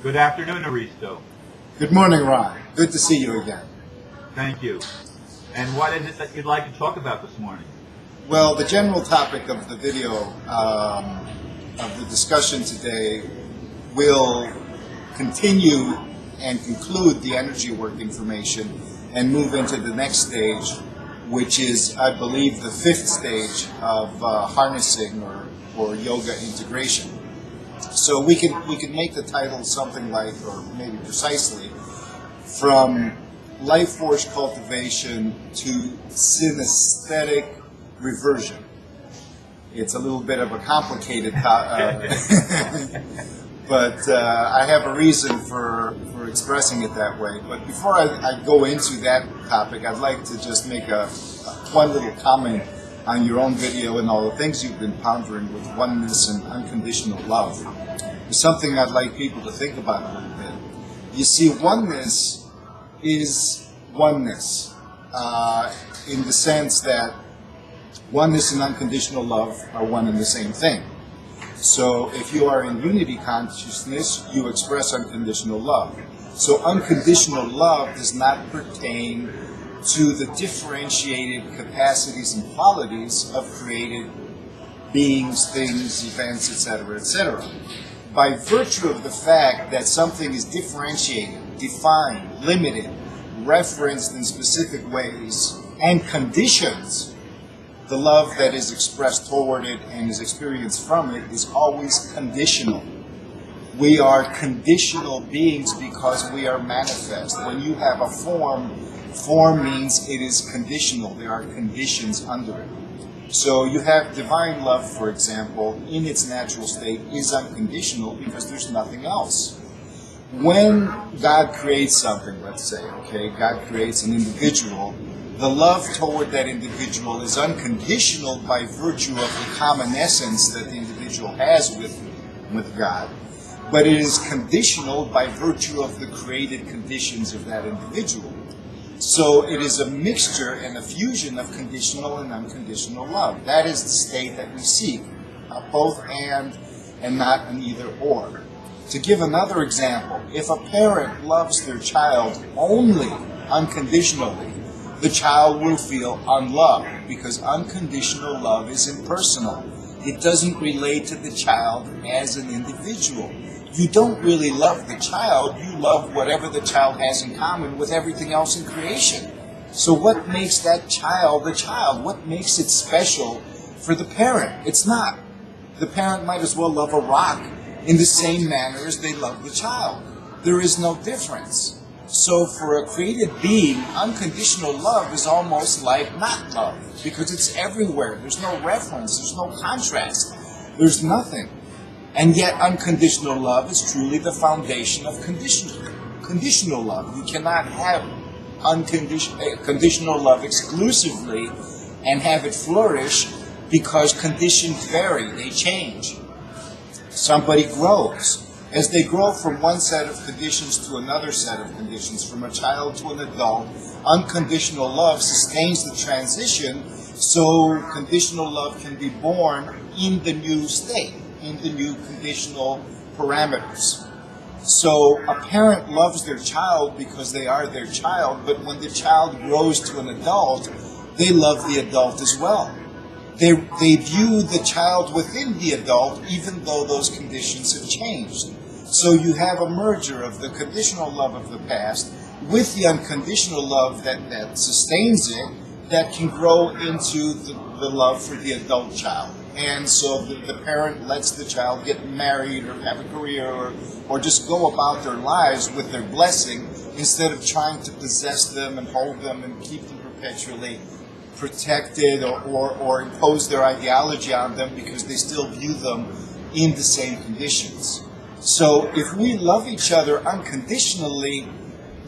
Good afternoon, Aristo. Good morning, Ron. Good to see you again. Thank you. And what is it that you'd like to talk about this morning? Well, the general topic of the video, of the discussion today, will continue and conclude the energy work information and move into the next stage, which is, I believe, the fifth stage of harnessing or yoga integration. So we could make the title something like, or maybe precisely, from life force cultivation to synesthetic reversion. It's a little bit of a complicated but I have a reason for expressing it that way. But before I go into that topic, I'd like to just make one little comment on your own video and all the things you've been pondering with oneness and unconditional love. It's something I'd like people to think about a little bit. You see, oneness is oneness in the sense that oneness and unconditional love are one and the same thing. So if you are in unity consciousness, you express unconditional love. So unconditional love does not pertain to the differentiated capacities and qualities of created beings, things, events, etc., etc. By virtue of the fact that something is differentiated, defined, limited, referenced in specific ways, and conditions, the love that is expressed toward it and is experienced from it is always conditional. We are conditional beings because we are manifest. When you have a form means it is conditional. There are conditions under it. So you have divine love, for example, in its natural state is unconditional because there's nothing else. When God creates something, let's say, okay, God creates an individual, the love toward that individual is unconditional by virtue of the common essence that the individual has with God, but it is conditional by virtue of the created conditions of that individual. So it is a mixture and a fusion of conditional and unconditional love. That is the state that we seek, both and not an either or. To give another example, if a parent loves their child only unconditionally, the child will feel unloved because unconditional love is impersonal. It doesn't relate to the child as an individual. You don't really love the child, you love whatever the child has in common with everything else in creation. So what makes that child the child? What makes it special for the parent? It's not. The parent might as well love a rock in the same manner as they love the child. There is no difference. So for a created being, unconditional love is almost like not love, because it's everywhere. There's no reference, there's no contrast, there's nothing. And yet unconditional love is truly the foundation of conditional love. You cannot have conditional love exclusively and have it flourish because conditions vary, they change. Somebody grows. As they grow from one set of conditions to another set of conditions, from a child to an adult, unconditional love sustains the transition so conditional love can be born in the new state, in the new conditional parameters. So a parent loves their child because they are their child, but when the child grows to an adult, they love the adult as well. They view the child within the adult even though those conditions have changed. So you have a merger of the conditional love of the past with the unconditional love that sustains it, that can grow into the love for the adult child. And so the parent lets the child get married or have a career or just go about their lives with their blessing instead of trying to possess them and hold them and keep them perpetually protected or impose their ideology on them because they still view them in the same conditions. So if we love each other unconditionally,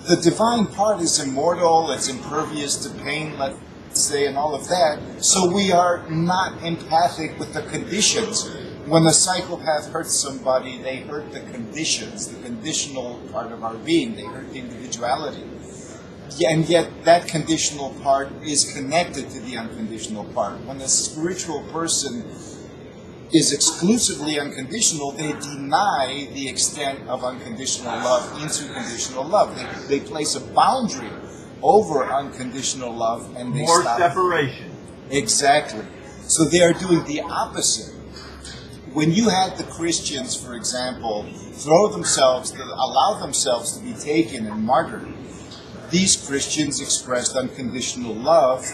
the divine part is immortal, it's impervious to pain, let's say, and all of that, so we are not empathic with the conditions. When a psychopath hurts somebody, they hurt the conditions, the conditional part of our being, they hurt the individuality. And yet that conditional part is connected to the unconditional part. When a spiritual person is exclusively unconditional, they deny the extent of unconditional love into conditional love. They place a boundary over unconditional love, and they More stop. separation. Exactly. So they are doing the opposite. When you had the Christians, for example, allow themselves to be taken and martyred, these Christians expressed unconditional love,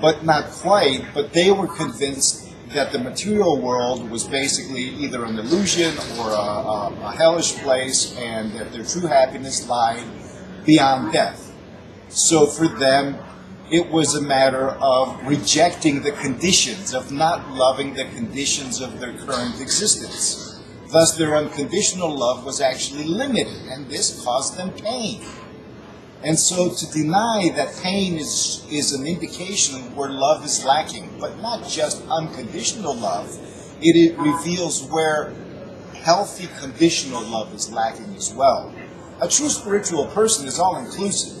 but not quite, but they were convinced that the material world was basically either an illusion or a hellish place, and that their true happiness lied beyond death. So for them, it was a matter of rejecting the conditions, of not loving the conditions of their current existence. Thus, their unconditional love was actually limited, and this caused them pain. And so to deny that pain is an indication where love is lacking, but not just unconditional love, it reveals where healthy conditional love is lacking as well. A true spiritual person is all-inclusive.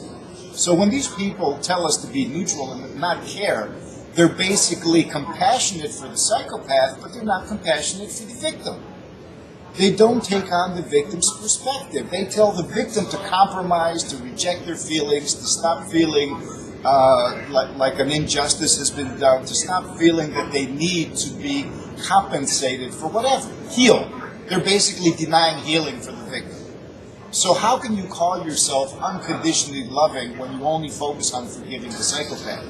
So when these people tell us to be neutral and not care, they're basically compassionate for the psychopath, but they're not compassionate for the victim. They don't take on the victim's perspective. They tell the victim to compromise, to reject their feelings, to stop feeling like an injustice has been done, to stop feeling that they need to be compensated for whatever. Heal. They're basically denying healing for the victim. So how can you call yourself unconditionally loving when you only focus on forgiving the psychopath?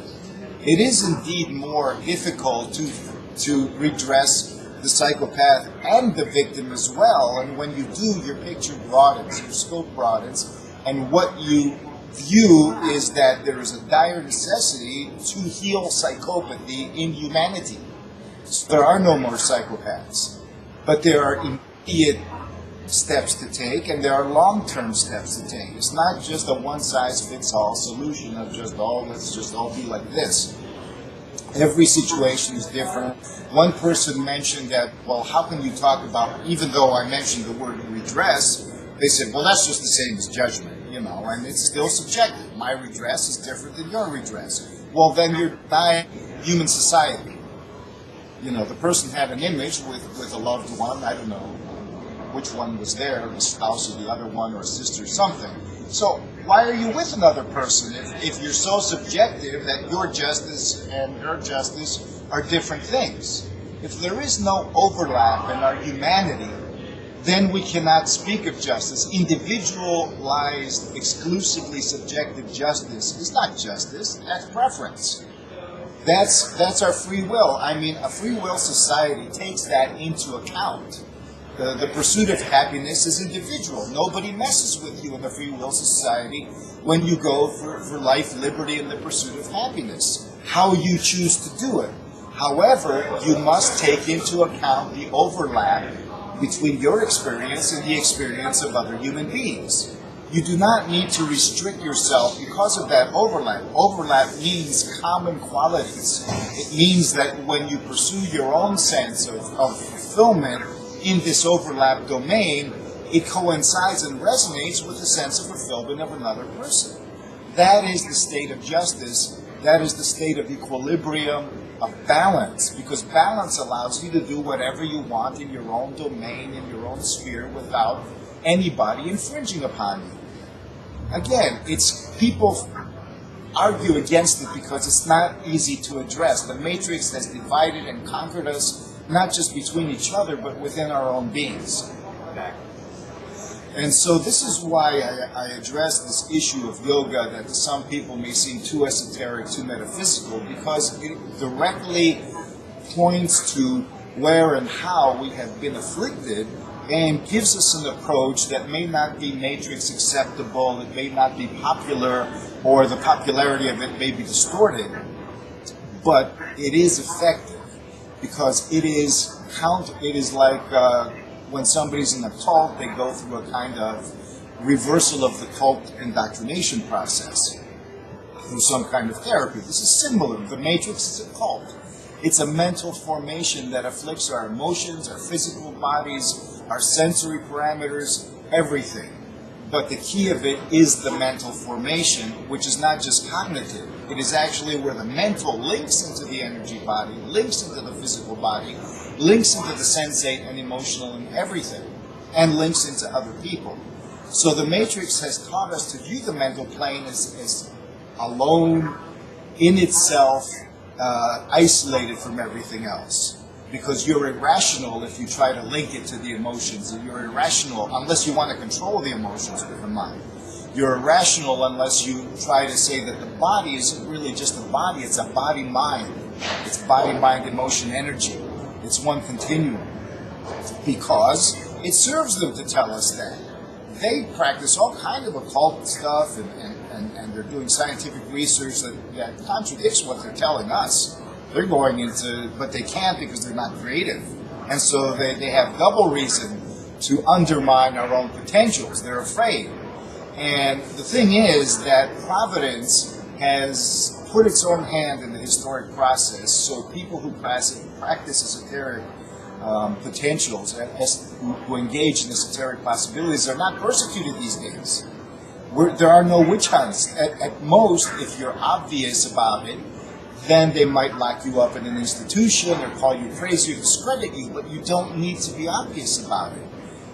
It is indeed more difficult to redress the psychopath and the victim as well, and when you do, your picture broadens, your scope broadens, and what you view is that there is a dire necessity to heal psychopathy in humanity. So there are no more psychopaths, but there are immediate steps to take, and there are long-term steps to take. It's not just a one-size-fits-all solution of just, let's just all be like this. Every situation is different. One person mentioned that, well, how can you talk about, even though I mentioned the word redress, they said, well, that's just the same as judgment, and it's still subjective. My redress is different than your redress. Well, then you're denying human society. The person had an image with a loved one, I don't know which one was there, the spouse or the other one, or a sister or something. So why are you with another person if you're so subjective that your justice and her justice are different things? If there is no overlap in our humanity, then we cannot speak of justice. Individualized, exclusively subjective justice is not justice, that's preference. That's our free will. A free will society takes that into account. The pursuit of happiness is individual. Nobody messes with you in a free will society when you go for life, liberty, and the pursuit of happiness. How you choose to do it. However, you must take into account the overlap between your experience and the experience of other human beings. You do not need to restrict yourself because of that overlap. Overlap means common qualities. It means that when you pursue your own sense of fulfillment in this overlap domain, it coincides and resonates with the sense of fulfillment of another person. That is the state of justice. That is the state of equilibrium, of balance, because balance allows you to do whatever you want in your own domain, in your own sphere, without anybody infringing upon you. Again, people argue against it because it's not easy to address. The matrix has divided and conquered us, not just between each other, but within our own beings. And so this is why I address this issue of yoga that to some people may seem too esoteric, too metaphysical, because it directly points to where and how we have been afflicted and gives us an approach that may not be matrix acceptable, it may not be popular, or the popularity of it may be distorted, but it is effective. Because it is like when somebody's in a cult, they go through a kind of reversal of the cult indoctrination process through some kind of therapy. This is similar. The matrix is a cult. It's a mental formation that afflicts our emotions, our physical bodies, our sensory parameters, everything. But the key of it is the mental formation, which is not just cognitive. It is actually where the mental links into the energy body, links into the physical body, links into the sensate and emotional and everything, and links into other people. So the Matrix has taught us to view the mental plane as alone, in itself, isolated from everything else. Because you're irrational if you try to link it to the emotions. And you're irrational unless you want to control the emotions with the mind. You're irrational unless you try to say that the body isn't really just a body, it's a body-mind. It's body-mind, emotion, energy. It's one continuum. Because it serves them to tell us that. They practice all kind of occult stuff and they're doing scientific research that contradicts what they're telling us. They're going into, but they can't because they're not creative. And so they have double reason to undermine our own potentials. They're afraid. And the thing is that Providence has put its own hand in the historic process, so people who practice esoteric potentials, who engage in esoteric possibilities, are not persecuted these days. There are no witch hunts. At most, if you're obvious about it, then they might lock you up in an institution or call you crazy or discredit you, but you don't need to be obvious about it.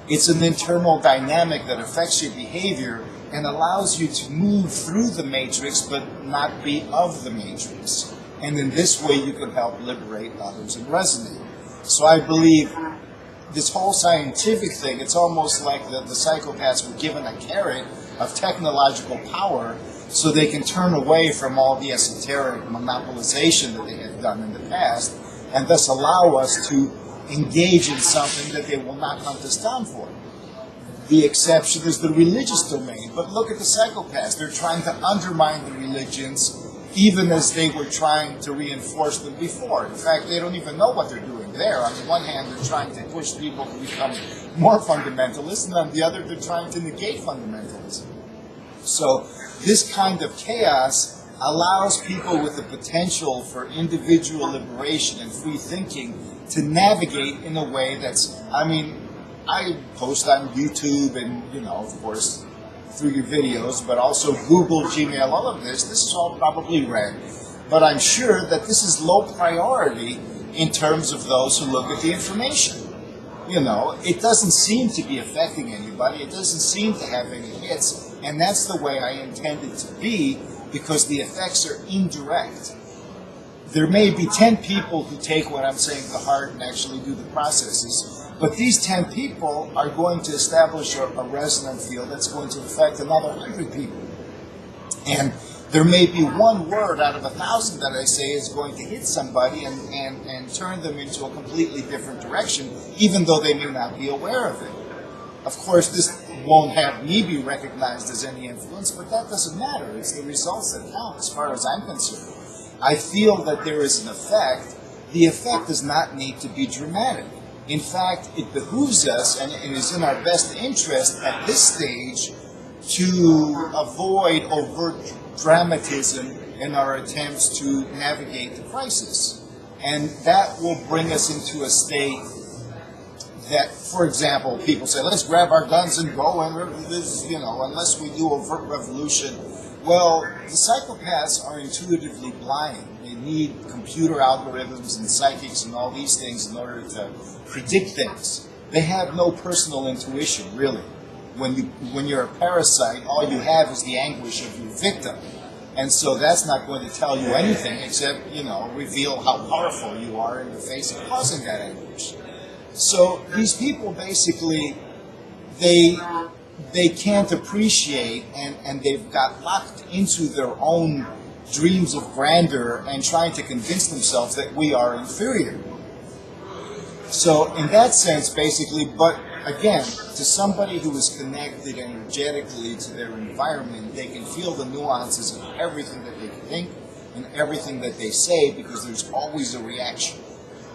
It's an internal dynamic that affects your behavior and allows you to move through the matrix but not be of the matrix. And in this way you can help liberate others and resonate. So I believe this whole scientific thing, it's almost like the psychopaths were given a carrot of technological power so they can turn away from all the esoteric monopolization that they have done in the past, and thus allow us to engage in something that they will not hunt us down for. The exception is the religious domain, but look at the psychopaths. They're trying to undermine the religions even as they were trying to reinforce them before. In fact, they don't even know what they're doing there. On the one hand, they're trying to push people to become more fundamentalist, and on the other, they're trying to negate fundamentalism. So this kind of chaos allows people with the potential for individual liberation and free thinking to navigate in a way that's, I post on YouTube and, of course, through your videos, but also Google, Gmail, all of this. This is all probably read. But I'm sure that this is low priority in terms of those who look at the information. It doesn't seem to be affecting anybody. It doesn't seem to have any hits. And that's the way I intend it to be, because the effects are indirect. There may be 10 people who take what I'm saying to heart and actually do the processes, but these 10 people are going to establish a resonant field that's going to affect another 100 people. And there may be one word out of 1,000 that I say is going to hit somebody and turn them into a completely different direction, even though they may not be aware of it. Of course, this won't have me be recognized as any influence, but that doesn't matter. It's the results that count as far as I'm concerned. I feel that there is an effect. The effect does not need to be dramatic. In fact, it behooves us, and it is in our best interest at this stage, to avoid overt dramatism in our attempts to navigate the crisis. And that will bring us into a state that, for example, people say, let's grab our guns and go, and this, unless we do overt revolution. Well, the psychopaths are intuitively blind. They need computer algorithms and psychics and all these things in order to predict things. They have no personal intuition, really. When you're a parasite, all you have is the anguish of your victim. And so that's not going to tell you anything except, reveal how powerful you are in the face of causing that anguish. So these people basically, they can't appreciate, and they've got locked into their own dreams of grandeur and trying to convince themselves that we are inferior. So in that sense, basically, but again, to somebody who is connected energetically to their environment, they can feel the nuances of everything that they think and everything that they say, because there's always a reaction.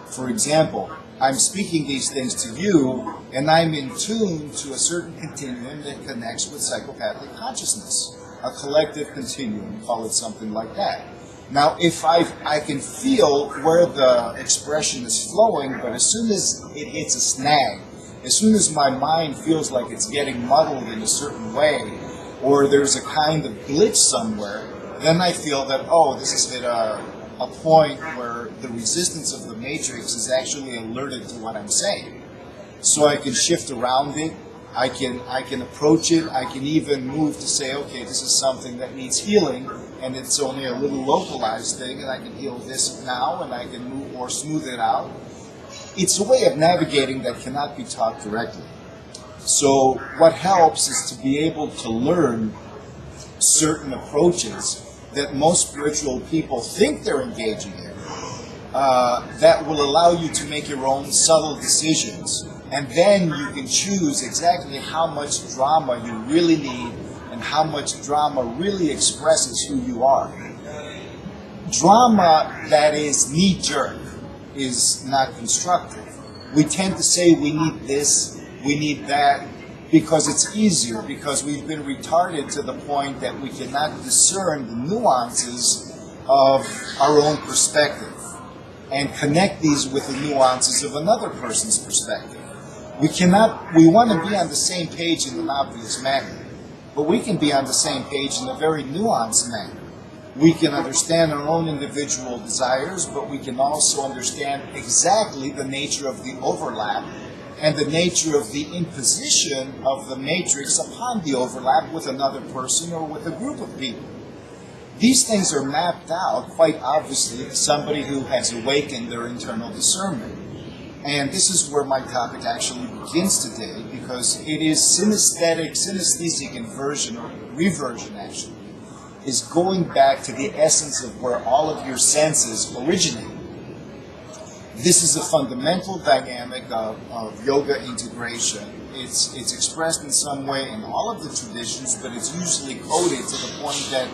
For example, I'm speaking these things to you, and I'm in tune to a certain continuum that connects with psychopathic consciousness, a collective continuum, call it something like that. Now, if I can feel where the expression is flowing, but as soon as it hits a snag, as soon as my mind feels like it's getting muddled in a certain way, or there's a kind of glitch somewhere, then I feel that, this has hit a point where the resistance of the matrix is actually alerted to what I'm saying. So I can shift around it, I can approach it, I can even move to say, okay, this is something that needs healing, and it's only a little localized thing, and I can heal this now, and I can move or smooth it out. It's a way of navigating that cannot be taught directly. So what helps is to be able to learn certain approaches that most spiritual people think they're engaging in, that will allow you to make your own subtle decisions. And then you can choose exactly how much drama you really need and how much drama really expresses who you are. Drama that is knee-jerk is not constructive. We tend to say we need this, we need that, because it's easier, because we've been retarded to the point that we cannot discern the nuances of our own perspective and connect these with the nuances of another person's perspective. We want to be on the same page in an obvious manner, but we can be on the same page in a very nuanced manner. We can understand our own individual desires, but we can also understand exactly the nature of the overlap and the nature of the imposition of the matrix upon the overlap with another person or with a group of people. These things are mapped out quite obviously to somebody who has awakened their internal discernment. And this is where my topic actually begins today, because it is synesthetic inversion, or reversion actually, is going back to the essence of where all of your senses originate. This is a fundamental dynamic of yoga integration. It's expressed in some way in all of the traditions, but it's usually coded to the point that,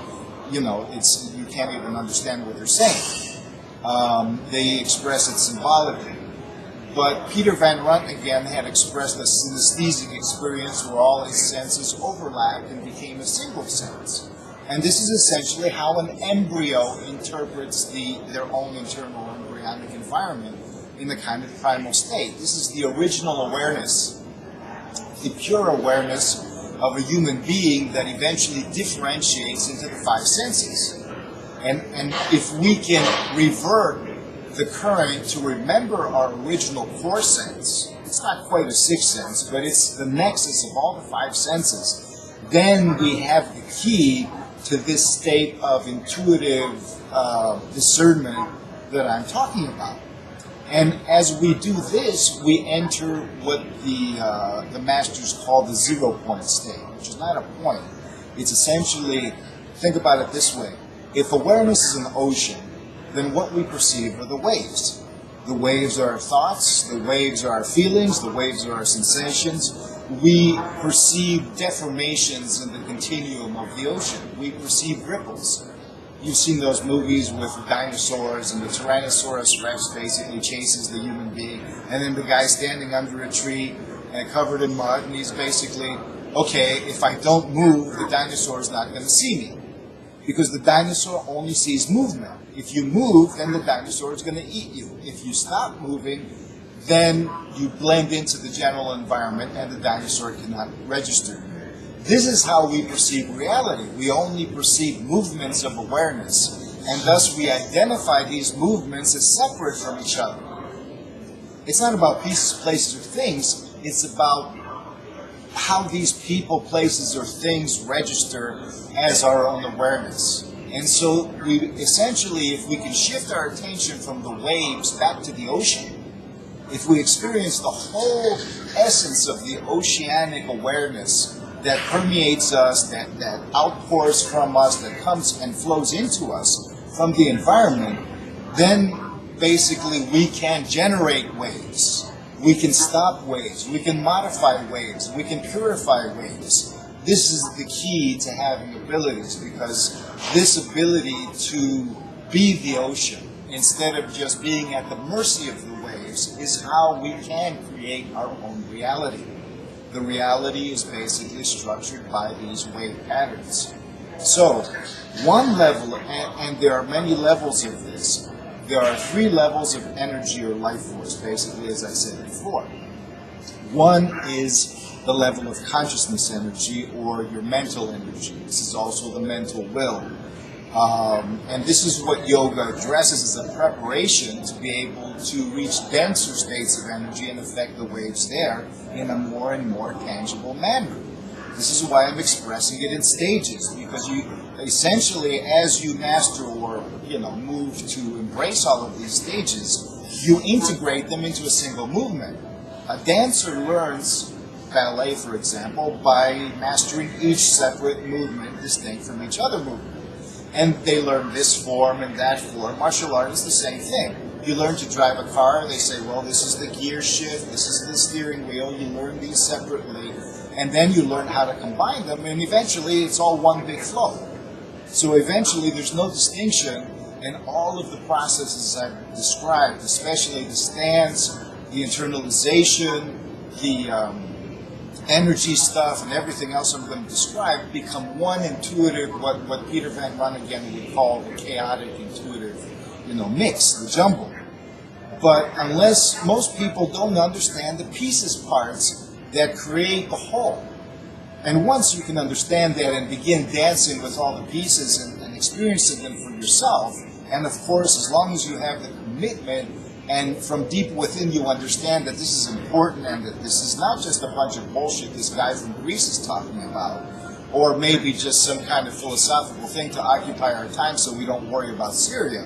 you can't even understand what they're saying. They express it symbolically. But Peter Van Runt, had expressed a synesthetic experience where all his senses overlapped and became a single sense. And this is essentially how an embryo interprets their own internal embryonic environment in the kind of primal state. This is the original awareness, the pure awareness of a human being that eventually differentiates into the five senses. And if we can revert the current to remember our original core sense, it's not quite a sixth sense, but it's the nexus of all the five senses, then we have the key to this state of intuitive discernment that I'm talking about. And as we do this, we enter what the masters call the 0 point state, which is not a point. It's essentially, think about it this way. If awareness is an ocean, then what we perceive are the waves. The waves are our thoughts, the waves are our feelings, the waves are our sensations. We perceive deformations in the continuum of the ocean. We perceive ripples. You've seen those movies with dinosaurs, and the Tyrannosaurus Rex basically chases the human being, and then the guy standing under a tree and covered in mud, and he's basically, okay, if I don't move, the dinosaur is not going to see me. Because the dinosaur only sees movement. If you move, then the dinosaur is going to eat you. If you stop moving, then you blend into the general environment and the dinosaur cannot register. This is how we perceive reality. We only perceive movements of awareness, and thus we identify these movements as separate from each other. It's not about pieces, places, or things. It's about how these people, places, or things register as our own awareness. And so we essentially, if we can shift our attention from the waves back to the ocean, if we experience the whole essence of the oceanic awareness that permeates us, that outpours from us, that comes and flows into us from the environment, then basically we can generate waves. We can stop waves. We can modify waves. We can purify waves. This is the key to having abilities, because this ability to be the ocean instead of just being at the mercy of the waves is how we can create our own reality. The reality is basically structured by these wave patterns. So, one level, and there are many levels of this, there are 3 levels of energy or life force, basically, as I said before. One is the level of consciousness energy, or your mental energy. This is also the mental will. And this is what yoga addresses as a preparation to be able to reach denser states of energy and affect the waves there in a more and more tangible manner. This is why I'm expressing it in stages, because you essentially, as you master or move to embrace all of these stages, you integrate them into a single movement. A dancer learns ballet, for example, by mastering each separate movement distinct from each other movement. And they learn this form and that form. Martial art is the same thing. You learn to drive a car, they say, well, this is the gear shift, this is the steering wheel. You learn these separately, and then you learn how to combine them, and eventually it's all one big flow. So eventually there's no distinction, and all of the processes I've described, especially the stance, the internalization, the energy stuff, and everything else I'm going to describe, become one intuitive, what Peter Van Runningen would call the chaotic intuitive, mix, the jumble. But unless most people don't understand the pieces parts that create the whole, and once you can understand that and begin dancing with all the pieces and experiencing them for yourself, and of course, as long as you have the commitment and from deep within you understand that this is important and that this is not just a bunch of bullshit this guy from Greece is talking about, or maybe just some kind of philosophical thing to occupy our time so we don't worry about Syria,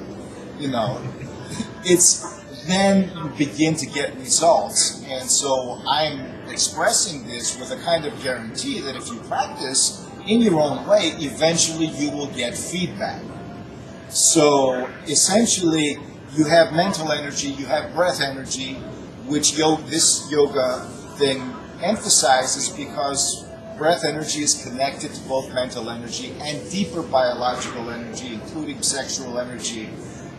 it's then you begin to get results. And so I'm expressing this with a kind of guarantee that if you practice in your own way, eventually you will get feedback. So essentially, you have mental energy, you have breath energy, which this yoga thing emphasizes because breath energy is connected to both mental energy and deeper biological energy, including sexual energy,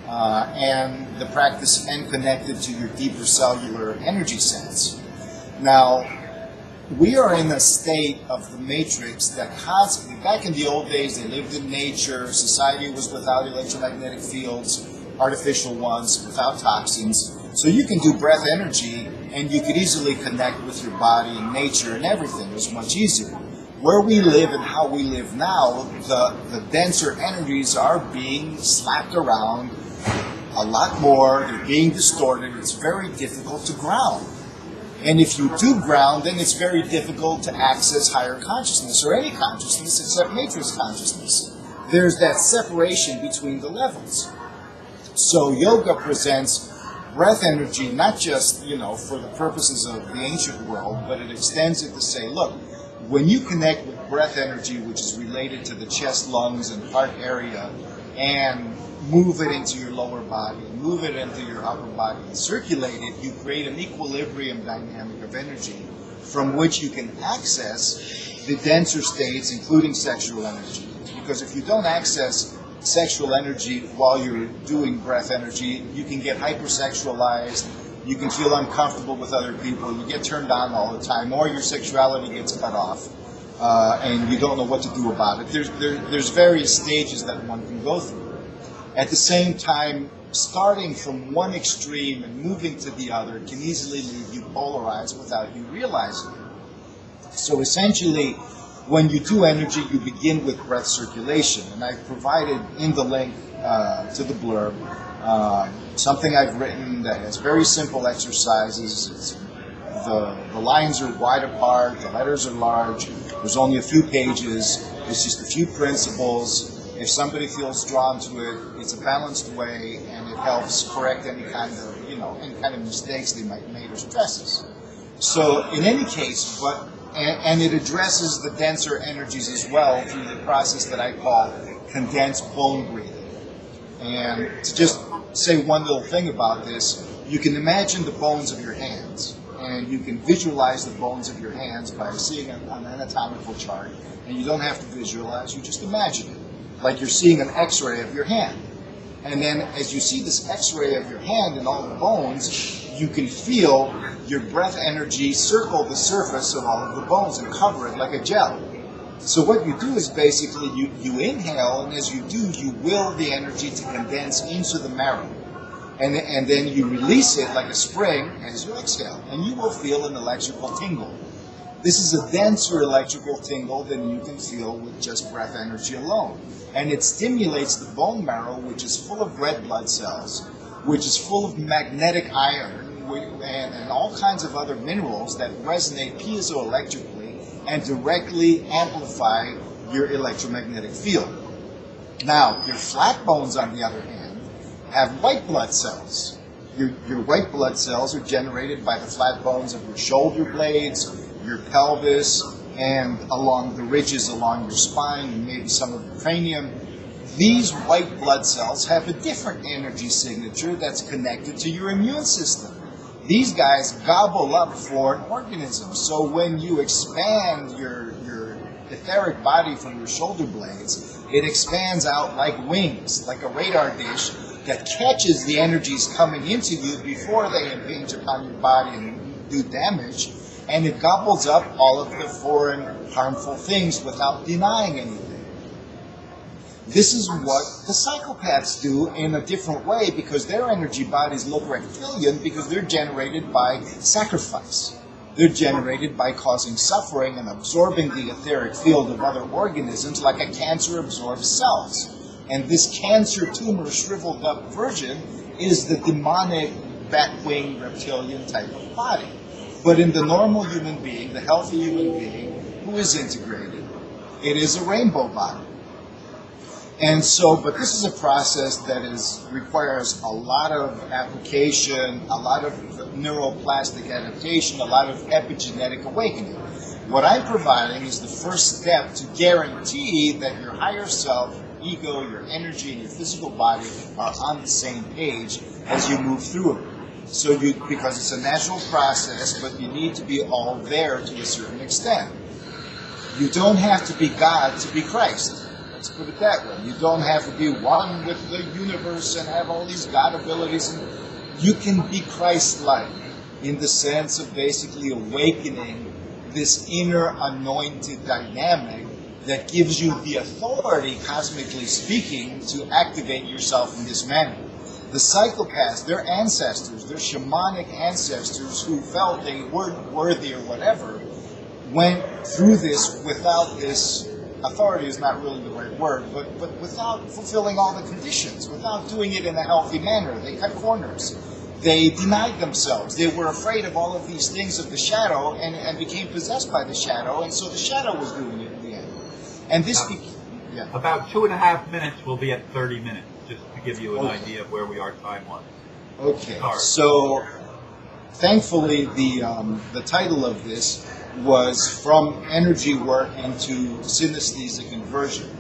and the practice and connected to your deeper cellular energy sense. Now, we are in a state of the matrix that constantly, back in the old days, they lived in nature, society was without electromagnetic fields, artificial ones, without toxins. So you can do breath energy and you could easily connect with your body and nature and everything. It was much easier. Where we live and how we live now, the denser energies are being slapped around a lot more. They're being distorted. It's very difficult to ground. And if you do ground, then it's very difficult to access higher consciousness, or any consciousness except matrix consciousness. There's that separation between the levels. So yoga presents breath energy, not just, for the purposes of the ancient world, but it extends it to say, look, when you connect with breath energy, which is related to the chest, lungs, and heart area, and move it into your lower body, move it into your upper body, and circulate it, you create an equilibrium dynamic of energy from which you can access the denser states, including sexual energy. Because if you don't access sexual energy while you're doing breath energy, you can get hypersexualized, you can feel uncomfortable with other people, you get turned on all the time, or your sexuality gets cut off, and you don't know what to do about it. There's various stages that one can go through. At the same time, starting from one extreme and moving to the other can easily leave you polarized without you realizing it. So essentially, when you do energy, you begin with breath circulation. And I've provided in the link to the blurb something I've written that has very simple exercises. The lines are wide apart, the letters are large, there's only a few pages, it's just a few principles. If somebody feels drawn to it, it's a balanced way, and it helps correct any kind of mistakes they might make or stresses. So in any case, and it addresses the denser energies as well through the process that I call condensed bone breathing. And to just say one little thing about this, you can imagine the bones of your hands, and you can visualize the bones of your hands by seeing an anatomical chart, and you don't have to visualize, you just imagine it. Like you're seeing an x-ray of your hand. And then as you see this x-ray of your hand and all the bones, you can feel your breath energy circle the surface of all of the bones and cover it like a gel. So what you do is basically you inhale, and as you do, you will the energy to condense into the marrow. And then you release it like a spring as you exhale, and you will feel an electrical tingle. This is a denser electrical tingle than you can feel with just breath energy alone. and it stimulates the bone marrow, which is full of red blood cells, which is full of magnetic iron, and all kinds of other minerals that resonate piezoelectrically and directly amplify your electromagnetic field. Now, your flat bones, on the other hand, have white blood cells. Your white blood cells are generated by the flat bones of your shoulder blades, your pelvis, and along the ridges along your spine and maybe some of the cranium. These white blood cells have a different energy signature that's connected to your immune system. These guys gobble up foreign organisms. So when you expand your etheric body from your shoulder blades, it expands out like wings, like a radar dish that catches the energies coming into you before they impinge upon your body and do damage, and it gobbles up all of the foreign harmful things without denying anything. This is what the psychopaths do in a different way, because their energy bodies look reptilian because they're generated by sacrifice. They're generated by causing suffering and absorbing the etheric field of other organisms like a cancer absorbs cells. And this cancer tumor shriveled up version is the demonic bat-wing reptilian type of body. But in the normal human being, the healthy human being who is integrated, it is a rainbow body. And so, but this is a process that requires a lot of application, a lot of neuroplastic adaptation, a lot of epigenetic awakening. What I'm providing is the first step to guarantee that your higher self, ego, your energy, and your physical body are on the same page as you move through it. So because it's a natural process, but you need to be all there to a certain extent. You don't have to be God to be Christ. Let's put it that way. You don't have to be one with the universe and have all these God abilities. You can be Christ-like in the sense of basically awakening this inner anointed dynamic that gives you the authority, cosmically speaking, to activate yourself in this manner. The psychopaths, their ancestors, their shamanic ancestors who felt they weren't worthy or whatever, went through this without this. Authority is not really the right word, but without fulfilling all the conditions, without doing it in a healthy manner. They cut corners. They denied themselves. They were afraid of all of these things of the shadow and became possessed by the shadow, and so the shadow was doing it in the end. And this yeah. About 2.5 minutes, we'll be at 30 minutes, just to give you an idea of where we are time-wise. Okay, so thankfully the title of this was From Energy Work into Synesthetic Inversion.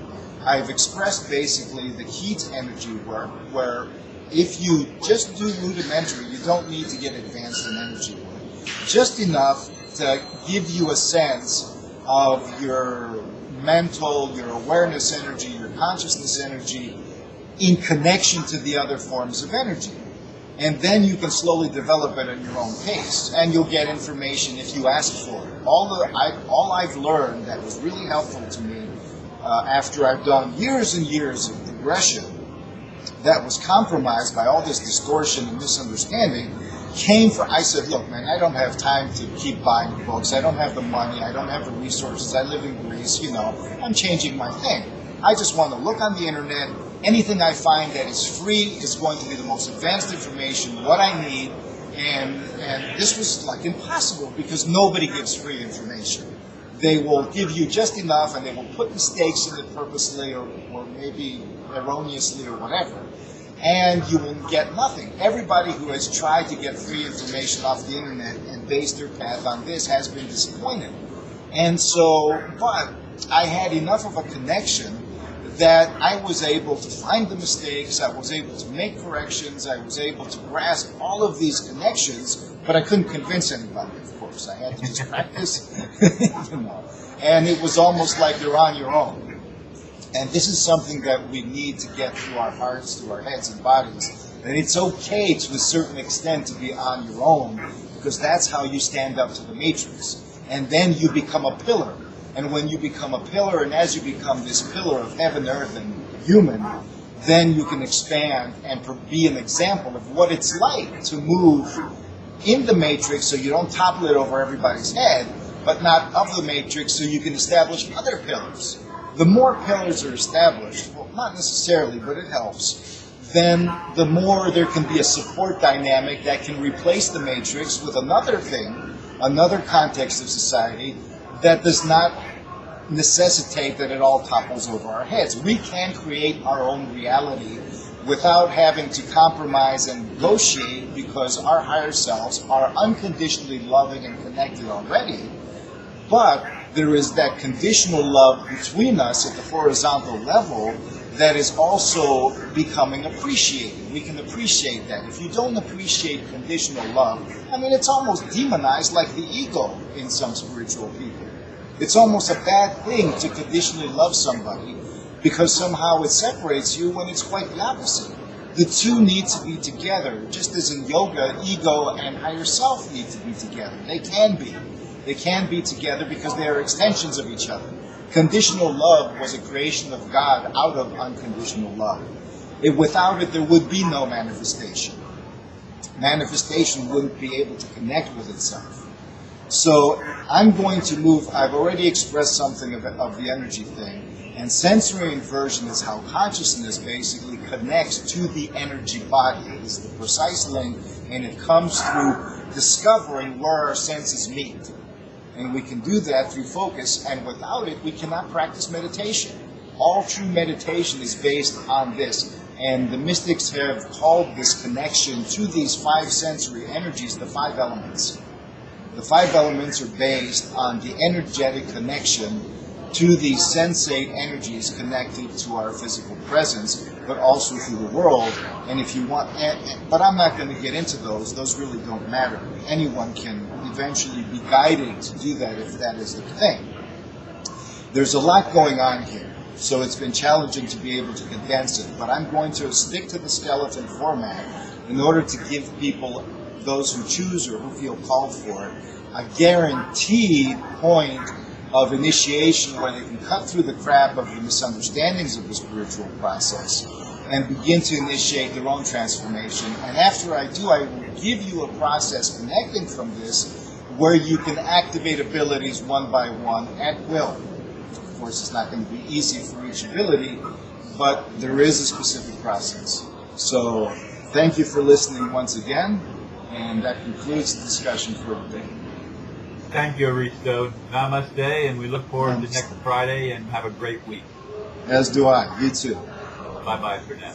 I've expressed basically the key to energy work, where if you just do rudimentary, you don't need to get advanced in energy work. Just enough to give you a sense of your mental, your awareness energy, your consciousness energy in connection to the other forms of energy. And then you can slowly develop it at your own pace, and you'll get information if you ask for it. All I've learned that was really helpful to me after I've done years and years of progression that was compromised by all this distortion and misunderstanding came from, I said, look, man, I don't have time to keep buying books. I don't have the money. I don't have the resources. I live in Greece, I'm changing my thing. I just want to look on the internet. Anything I find that is free is going to be the most advanced information, what I need, and this was like impossible because nobody gives free information. They will give you just enough, and they will put mistakes in it purposely or maybe erroneously or whatever, and you will get nothing. Everybody who has tried to get free information off the internet and based their path on this has been disappointed. And so, but I had enough of a connection that I was able to find the mistakes, I was able to make corrections, I was able to grasp all of these connections, but I couldn't convince anybody, of course. I had to just practice, And it was almost like you're on your own. And this is something that we need to get through our hearts, through our heads and bodies. And it's okay to a certain extent to be on your own, because that's how you stand up to the matrix. And then you become a pillar. And when you become a pillar, and as you become this pillar of heaven, earth, and human, then you can expand and be an example of what it's like to move in the matrix so you don't topple it over everybody's head, but not of the matrix so you can establish other pillars. The more pillars are established, not necessarily, but it helps, then the more there can be a support dynamic that can replace the matrix with another thing, another context of society that does not necessitate that it all topples over our heads. We can create our own reality without having to compromise and negotiate, because our higher selves are unconditionally loving and connected already. But there is that conditional love between us at the horizontal level that is also becoming appreciated. We can appreciate that. If you don't appreciate conditional love, I mean, it's almost demonized like the ego in some spiritual people. It's almost a bad thing to conditionally love somebody because somehow it separates you, when it's quite the opposite. The two need to be together, just as in yoga, ego and higher self need to be together. They can be. They can be together because they are extensions of each other. Conditional love was a creation of God out of unconditional love. Without it, there would be no manifestation. Manifestation wouldn't be able to connect with itself. So I'm going to move. I've already expressed something of the energy thing. And sensory inversion is how consciousness basically connects to the energy body. It is the precise link, and it comes through discovering where our senses meet. And we can do that through focus, and without it, we cannot practice meditation. All true meditation is based on this. And the mystics have called this connection to these five sensory energies the five elements. The five elements are based on the energetic connection to these sensate energies connected to our physical presence, but also through the world. And if you want, but I'm not going to get into those. Those really don't matter. Anyone can eventually be guided to do that if that is the thing. There's a lot going on here, so it's been challenging to be able to condense it. But I'm going to stick to the skeleton format in order to give people, those who choose or who feel called for it, a guaranteed point of initiation where they can cut through the crap of the misunderstandings of the spiritual process and begin to initiate their own transformation. And after I do, I will give you a process connecting from this where you can activate abilities one by one at will. Of course, it's not going to be easy for each ability, but there is a specific process. So thank you for listening once again, and that concludes the discussion for today. Thank you, Aristo. Namaste, and we look forward to next Friday, and have a great week. As do I. You too. Bye-bye for now.